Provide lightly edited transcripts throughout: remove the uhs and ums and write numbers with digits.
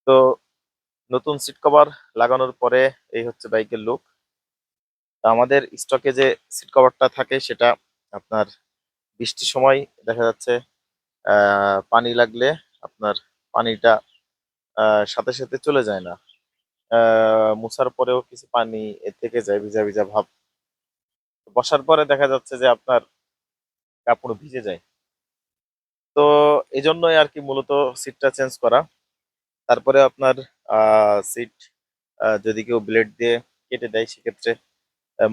তো নতুন seat cover লাগানোর পরে এই হচ্ছে বাইকের লুক। আমাদের স্টকে যে সিট কভারটা থাকে সেটা আপনার বৃষ্টির সময় দেখা যাচ্ছে পানি লাগলে আপনার পানিটা সাথে সাথে চলে যায় না। মুছার পরেও কিছু পানি থেকে যায়, ভিজা ভিজা ভাব। বসার পরে দেখা যাচ্ছে যে আপনার কাপড় ভিজে যায়। তো এই জন্যই আর কি মূলত সিটটা চেঞ্জ করা। তারপরে আপনার সিট যদি কেউ ব্লেড দিয়ে কেটে দেয় সেক্ষেত্রে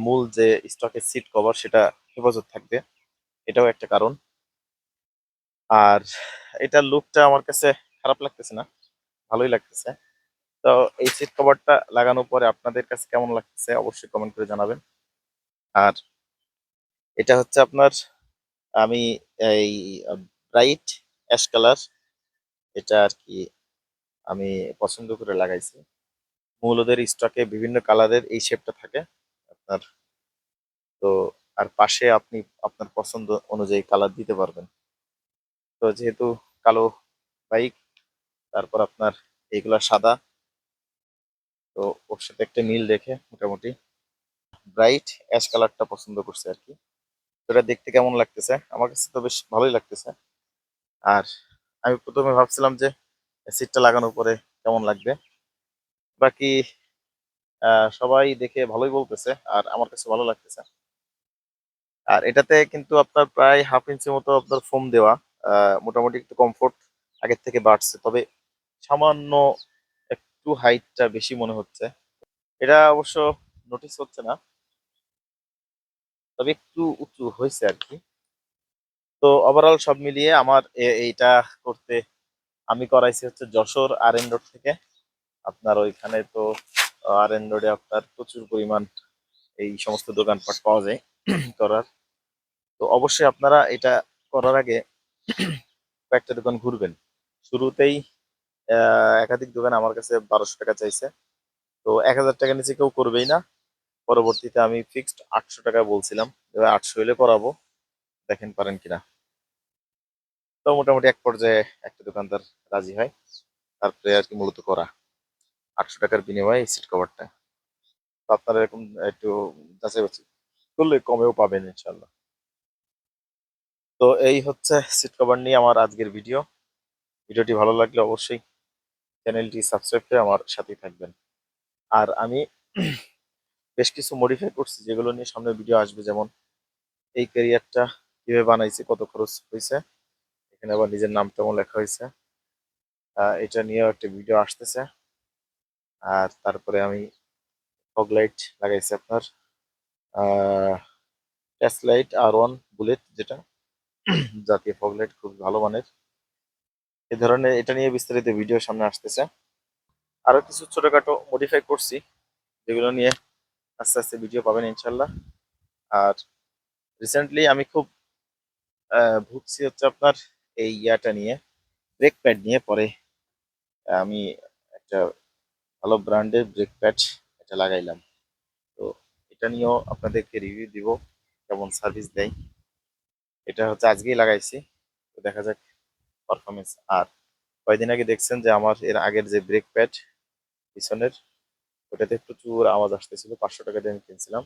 মূল যে স্টকের সিট কভার সেটা হেফাজত থাকবে, এটাও একটা কারণ। আর এটার লুকটা আমার কাছে খারাপ লাগতেছে না, ভালোই লাগতেছে। তো এই সিট কভারটা লাগানোর পরে আপনাদের কাছে কেমন লাগতেছে অবশ্যই কমেন্ট করে জানাবেন। আর এটা হচ্ছে আপনার, আমি এই ব্রাইট অ্যাশ কালার, এটা আর কি আমি পছন্দ করে লাগাইছি। মূল ওদের স্টকে বিভিন্ন কালারের এই শেপটা থাকে আপনার। তো আর পাশে আপনি আপনার পছন্দ অনুযায়ী কালার দিতে পারবেন। তো যেহেতু কালো বাইক, তারপর আপনার এইগুলা সাদা, তো ওর সাথে একটা মিল রেখে মোটামুটি ব্রাইট অ্যাশ কালারটা পছন্দ করছে আর কি। তো এটা দেখতে কেমন লাগতেছে, আমার কাছে তো বেশ ভালোই লাগতেছে। আর আমি প্রথমে ভাবছিলাম যে সিটটা লাগানোর পরে কেমন লাগবে, বাকি সবাই দেখে ভালোই বলতেছে আর আমার কাছে ভালো লাগতেছে। আর এটাতে কিন্তু আপনার প্রায় হাফ ইঞ্চি মতো আপনার ফোম দেওয়া। মোটামুটি একটু কমফোর্ট আগের থেকে বাড়ছে, তবে সামান্য একটু হাইটটা বেশি মনে হচ্ছে। এটা অবশ্য নোটিস হচ্ছে না, তবে একটু উঁচু হয়েছে আর কি। তো ওভারঅল সব মিলিয়ে আমার এইটা করতে আমি করাইছি হচ্ছে যশোর আর এন রোড থেকে। আপনার ওইখানে তো আর এন রোডে আপনার প্রচুর পরিমাণ এই সমস্ত দোকানপাট পাওয়া যায় করার। তো অবশ্যই আপনারা এটা করার আগে কয়েকটা দোকান ঘুরবেন। শুরুতেই একাধিক দোকান আমার কাছে 1200 টাকা চাইছে। তো 1000 টাকা নিচে কেউ করবেই না। পরবর্তীতে আমি ফিক্সড 800 টাকা বলছিলাম, এবার 800 হলে করাবো, দেখেন পারেন কিনা। তো মোটামুটি এক পর্যায়ে একটা দোকানদার রাজি হয়, তারপরে আর কি মূলত করা 800 টাকার বিনিময়ে এই সিট কভারটা। তো আপনারা এরকম একটু যাচাই বাছাই করলে কমেও পাবেন ইনশাল্লাহ। তো এই হচ্ছে সিট কভার নিয়ে আমার আজকের ভিডিও। ভিডিওটি ভালো লাগলে অবশ্যই চ্যানেলটি সাবস্ক্রাইব করে আমার সাথেই থাকবেন। আর আমি বেশ কিছু মডিফাই করছি যেগুলো নিয়ে সামনে ভিডিও আসবে, যেমন এই ক্যারিয়ারটা কিভাবে বানাইছি, কত খরচ হয়েছে, এখানে আবার নিজের নামটাও লেখা হয়েছে। এটা নিয়েও একটা ভিডিও আসতেছে। আর তারপরে আমি ফগ লাইট লাগাইছি আপনার, টেস্ট লাইট R1 বুলেট, যেটা জাতীয় ফগ লাইট, খুব ভালো মানের। এই ধরনের এটা নিয়ে বিস্তারিত ভিডিও সামনে আসতেছে। আরো কিছু ছোটখাটো মডিফাই করছি যেগুলো নিয়ে আস্তে আস্তে ভিডিও পাবেন ইনশাল্লাহ। আর রিসেন্টলি আমি খুব ভুগছি হচ্ছে আপনার এই ইয়াটা নিয়ে, ব্রেক প্যাড নিয়ে। পরে আমি একটা ভালো ব্র্যান্ডের ব্রেক প্যাড এটা লাগাইলাম। তো এটা নিয়েও আপনাদেরকে রিভিউ দিব, কেমন সার্ভিস দেয়। এটা হচ্ছে আজকেই লাগাইছি, তো দেখা যাক পারফরমেন্স। আর কয়েকদিন আগে দেখছেন যে আমার এর আগের যে ব্রেক প্যাড পিছনের, ওটাতে প্রচুর আওয়াজ আসতেছিল, 500 টাকা দিয়ে আমি কিনছিলাম।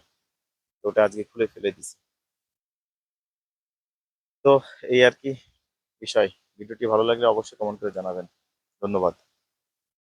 তো ওটা আজকে খুলে ফেলে দিছি। তো এই আর কি বিষয়। ভিডিওটি ভালো লাগলে অবশ্যই কমেন্ট করে জানাবেন। ধন্যবাদ।